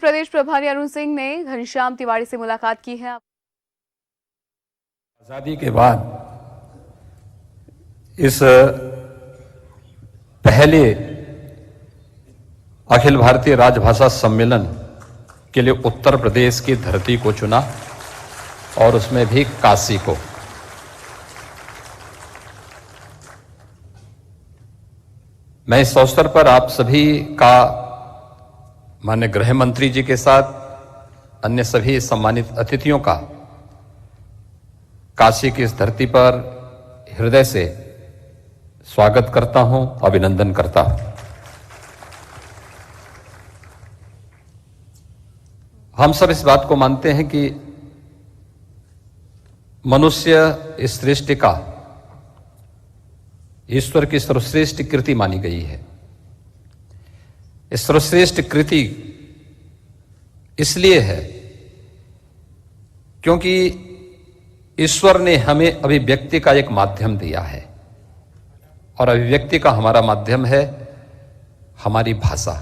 प्रदेश प्रभारी अरुण सिंह ने घनश्याम तिवारी से मुलाकात की है। आजादी के बाद इस पहले अखिल भारतीय राजभाषा सम्मेलन के लिए उत्तर प्रदेश की धरती को चुना और उसमें भी काशी को। मैं इस अवसर पर आप सभी का माननीय गृह मंत्री जी के साथ अन्य सभी सम्मानित अतिथियों का काशी की इस धरती पर हृदय से स्वागत करता हूं, अभिनंदन करता हूं। हम सब इस बात को मानते हैं कि मनुष्य इस सृष्टि का ईश्वर की सर्वश्रेष्ठ कृति मानी गई है। इस सर्वश्रेष्ठ कृति इसलिए है क्योंकि ईश्वर ने हमें अभिव्यक्ति का एक माध्यम दिया है और अभिव्यक्ति का हमारा माध्यम है हमारी भाषा।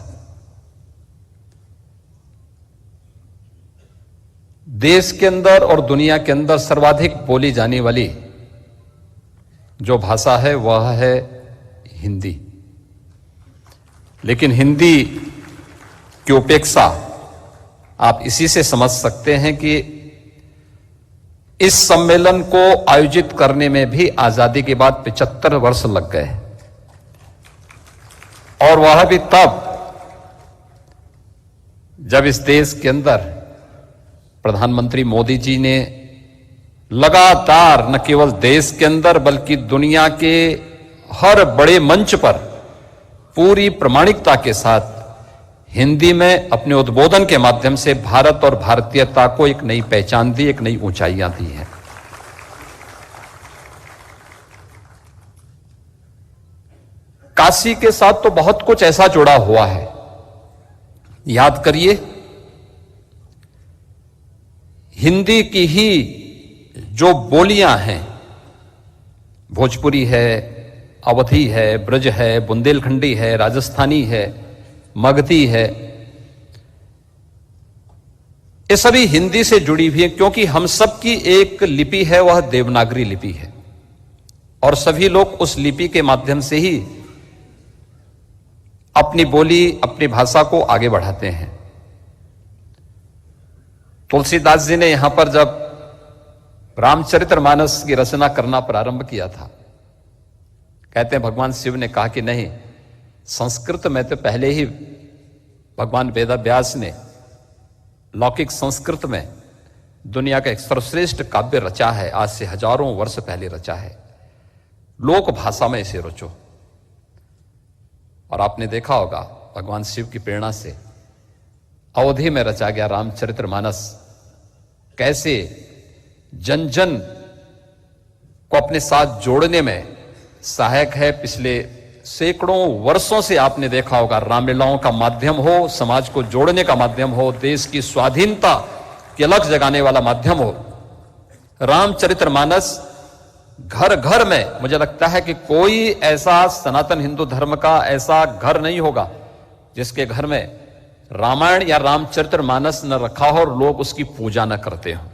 देश के अंदर और दुनिया के अंदर सर्वाधिक बोली जाने वाली जो भाषा है वह है हिंदी। लेकिन हिंदी की उपेक्षा आप इसी से समझ सकते हैं कि इस सम्मेलन को आयोजित करने में भी आजादी के बाद 75 वर्ष लग गए और वह भी तब जब इस देश के अंदर प्रधानमंत्री मोदी जी ने लगातार न केवल देश के अंदर बल्कि दुनिया के हर बड़े मंच पर पूरी प्रामाणिकता के साथ हिंदी में अपने उद्बोधन के माध्यम से भारत और भारतीयता को एक नई पहचान दी, एक नई ऊंचाइयां दी हैं। काशी के साथ तो बहुत कुछ ऐसा जुड़ा हुआ है। याद करिए, हिंदी की ही जो बोलियां हैं, भोजपुरी है, अवधी है, ब्रज है, बुंदेलखंडी है, राजस्थानी है, मगधी है, ये सभी हिंदी से जुड़ी हुई है क्योंकि हम सब की एक लिपि है, वह देवनागरी लिपि है और सभी लोग उस लिपि के माध्यम से ही अपनी बोली, अपनी भाषा को आगे बढ़ाते हैं। तुलसीदास जी ने यहां पर जब रामचरितमानस की रचना करना प्रारंभ किया था, कहते हैं भगवान शिव ने कहा कि नहीं, संस्कृत में तो पहले ही भगवान वेदव्यास ने लौकिक संस्कृत में दुनिया का एक सर्वश्रेष्ठ काव्य रचा है, आज से हजारों वर्ष पहले रचा है, लोक भाषा में इसे रचो। और आपने देखा होगा भगवान शिव की प्रेरणा से अवधि में रचा गया रामचरितमानस कैसे जन जन को अपने साथ जोड़ने में सहायक है। पिछले सैकड़ों वर्षों से आपने देखा होगा, रामलीलाओं का माध्यम हो, समाज को जोड़ने का माध्यम हो, देश की स्वाधीनता की अलख जगाने वाला माध्यम हो, रामचरितमानस घर घर में, मुझे लगता है कि कोई ऐसा सनातन हिंदू धर्म का ऐसा घर नहीं होगा जिसके घर में रामायण या रामचरितमानस न रखा हो और लोग उसकी पूजा न करते हो।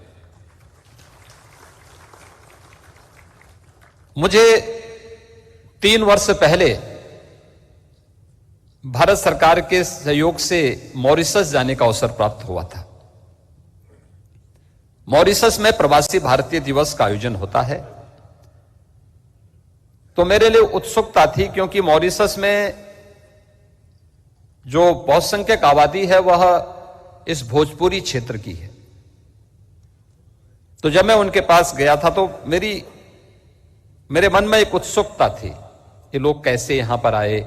मुझे 3 वर्ष पहले भारत सरकार के सहयोग से मॉरिशस जाने का अवसर प्राप्त हुआ था। मॉरिशस में प्रवासी भारतीय दिवस का आयोजन होता है, तो मेरे लिए उत्सुकता थी क्योंकि मॉरिशस में जो बहुसंख्यक आबादी है वह इस भोजपुरी क्षेत्र की है। तो जब मैं उनके पास गया था तो मेरे मन में एक उत्सुकता थी कि लोग कैसे यहां पर आए,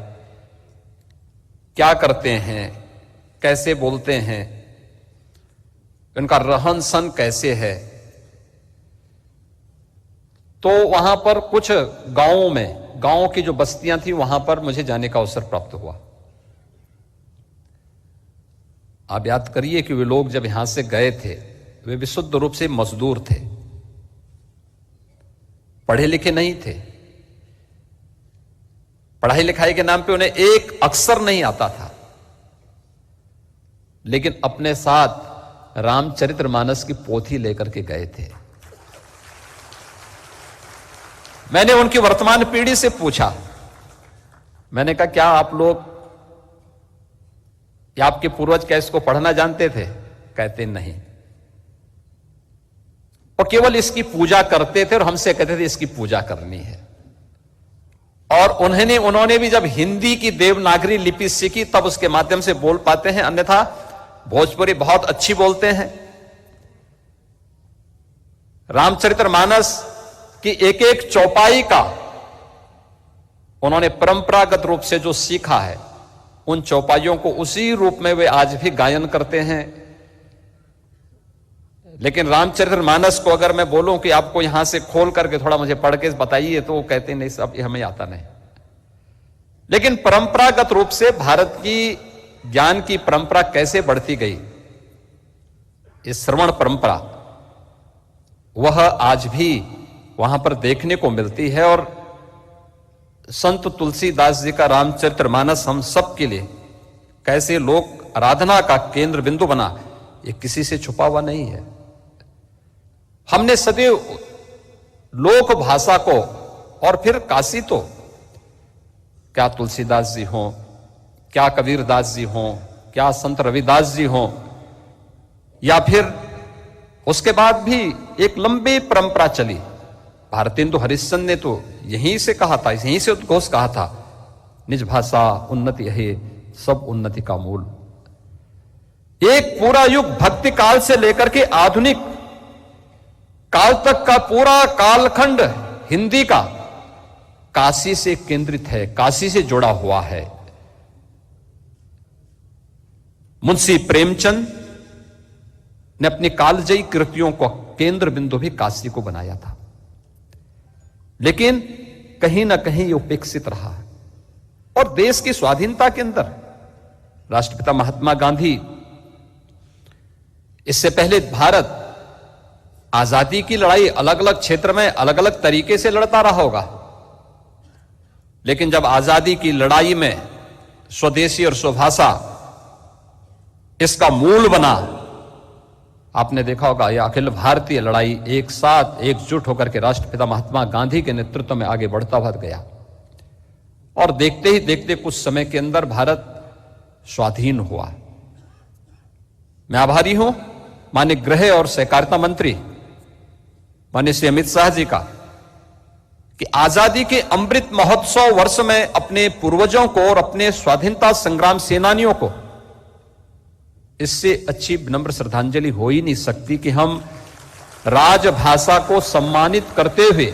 क्या करते हैं, कैसे बोलते हैं, उनका रहन सहन कैसे है। तो वहां पर कुछ गांवों की जो बस्तियां थी वहां पर मुझे जाने का अवसर प्राप्त हुआ। आप याद करिए कि वे लोग जब यहां से गए थे वे विशुद्ध रूप से मजदूर थे, पढ़े लिखे नहीं थे। पढ़ाई लिखाई के नाम पे उन्हें एक अक्षर नहीं आता था। लेकिन अपने साथ रामचरितमानस की पोथी लेकर के गए थे। मैंने उनकी वर्तमान पीढ़ी से पूछा, मैंने कहा क्या आप लोग या आपके पूर्वज क्या इसको पढ़ना जानते थे? कहते नहीं, वो केवल इसकी पूजा करते थे और हमसे कहते थे इसकी पूजा करनी है। और उन्होंने भी जब हिंदी की देवनागरी लिपि सीखी तब उसके माध्यम से बोल पाते हैं, अन्यथा भोजपुरी बहुत अच्छी बोलते हैं। रामचरितमानस की एक एक चौपाई का उन्होंने परंपरागत रूप से जो सीखा है, उन चौपाइयों को उसी रूप में वे आज भी गायन करते हैं। लेकिन रामचरितमानस को अगर मैं बोलूं कि आपको यहां से खोल करके थोड़ा मुझे पढ़ के बताइए, तो वो कहते नहीं सब हमें आता नहीं। लेकिन परंपरागत रूप से भारत की ज्ञान की परंपरा कैसे बढ़ती गई, इस श्रवण परंपरा, वह आज भी वहां पर देखने को मिलती है। और संत तुलसीदास जी का रामचरितमानस हम सब के लिए कैसे लोक आराधना का केंद्र बिंदु बना, ये किसी से छुपा हुआ नहीं है। हमने सदैव लोक भाषा को, और फिर काशी तो क्या तुलसीदास जी हों, क्या कबीरदास जी हों, क्या संत रविदास जी हों, या फिर उसके बाद भी एक लंबी परंपरा चली। भारतेंदु हरिश्चंद्र ने तो यहीं से कहा था, यहीं से उद्घोष कहा था, निज भाषा उन्नति है सब उन्नति का मूल। एक पूरा युग भक्ति काल से लेकर के आधुनिक काल तक का पूरा कालखंड हिंदी का काशी से केंद्रित है, काशी से जुड़ा हुआ है। मुंशी प्रेमचंद ने अपनी कालजयी कृतियों को केंद्र बिंदु भी काशी को बनाया था, लेकिन कहीं ना कहीं ये उपेक्षित रहा। और देश की स्वाधीनता के अंदर राष्ट्रपिता महात्मा गांधी, इससे पहले भारत आजादी की लड़ाई अलग अलग क्षेत्र में अलग अलग तरीके से लड़ता रहा होगा, लेकिन जब आजादी की लड़ाई में स्वदेशी और स्वभाषा इसका मूल बना, आपने देखा होगा यह अखिल भारतीय लड़ाई एक साथ एकजुट होकर के राष्ट्रपिता महात्मा गांधी के नेतृत्व में आगे बढ़ता हुआ गया। और देखते ही देखते कुछ समय के अंदर भारत स्वाधीन हुआ। मैं आभारी हूं माननीय गृह और सहकारिता मंत्री माननीय श्री अमित शाह जी का, कि आजादी के अमृत महोत्सव वर्ष में अपने पूर्वजों को और अपने स्वाधीनता संग्राम सेनानियों को, इससे अच्छी विनम्र श्रद्धांजलि हो ही नहीं सकती कि हम राजभाषा को सम्मानित करते हुए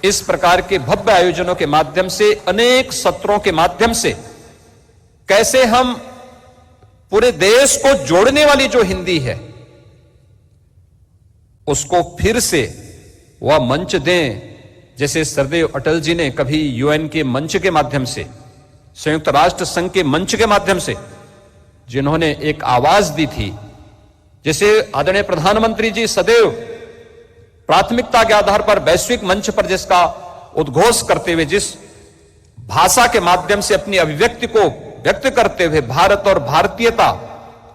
इस प्रकार के भव्य आयोजनों के माध्यम से, अनेक सत्रों के माध्यम से, कैसे हम पूरे देश को जोड़ने वाली जो हिंदी है उसको फिर से वह मंच दें, जैसे सरदेव अटल जी ने कभी यूएन के मंच के माध्यम से, संयुक्त राष्ट्र संघ के मंच के माध्यम से जिन्होंने एक आवाज दी थी, जैसे आदरणीय प्रधानमंत्री जी सदैव प्राथमिकता के आधार पर वैश्विक मंच पर जिसका उद्घोष करते हुए, जिस भाषा के माध्यम से अपनी अभिव्यक्ति को व्यक्त करते हुए भारत और भारतीयता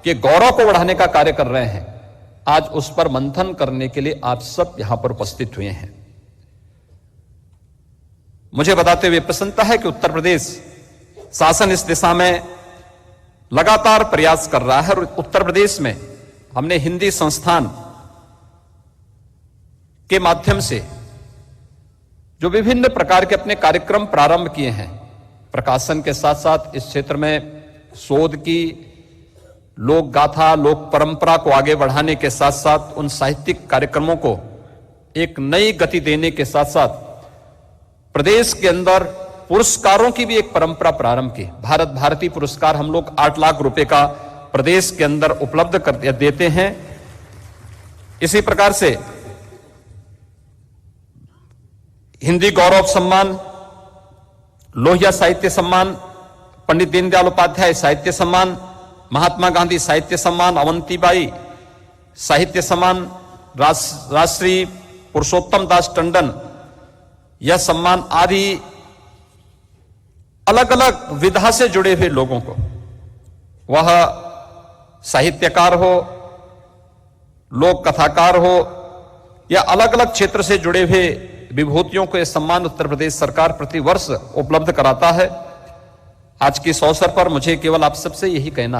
के गौरव को बढ़ाने का कार्य कर रहे हैं, आज उस पर मंथन करने के लिए आप सब यहां पर उपस्थित हुए हैं। मुझे बताते हुए प्रसन्नता है कि उत्तर प्रदेश शासन इस दिशा में लगातार प्रयास कर रहा है। और उत्तर प्रदेश में हमने हिंदी संस्थान के माध्यम से जो विभिन्न प्रकार के अपने कार्यक्रम प्रारंभ किए हैं, प्रकाशन के साथ साथ इस क्षेत्र में शोध की, लोक गाथा, लोक परंपरा को आगे बढ़ाने के साथ साथ उन साहित्यिक कार्यक्रमों को एक नई गति देने के साथ साथ प्रदेश के अंदर पुरस्कारों की भी एक परंपरा प्रारंभ की। भारत भारती पुरस्कार हम लोग 8 लाख रुपए का प्रदेश के अंदर उपलब्ध कर देते हैं। इसी प्रकार से हिंदी गौरव सम्मान, लोहिया साहित्य सम्मान, पंडित दीनदयाल उपाध्याय साहित्य सम्मान, महात्मा गांधी साहित्य सम्मान, अवंतीबाई साहित्य सम्मान, राजश्री पुरुषोत्तम दास टंडन, यह सम्मान आदि अलग अलग विधा से जुड़े हुए लोगों को वह साहित्यकार हो, लोक कथाकार हो या अलग अलग क्षेत्र से जुड़े हुए विभूतियों को यह सम्मान उत्तर प्रदेश सरकार प्रतिवर्ष उपलब्ध कराता है। आज के इस अवसर पर मुझे केवल आप सबसे यही कहना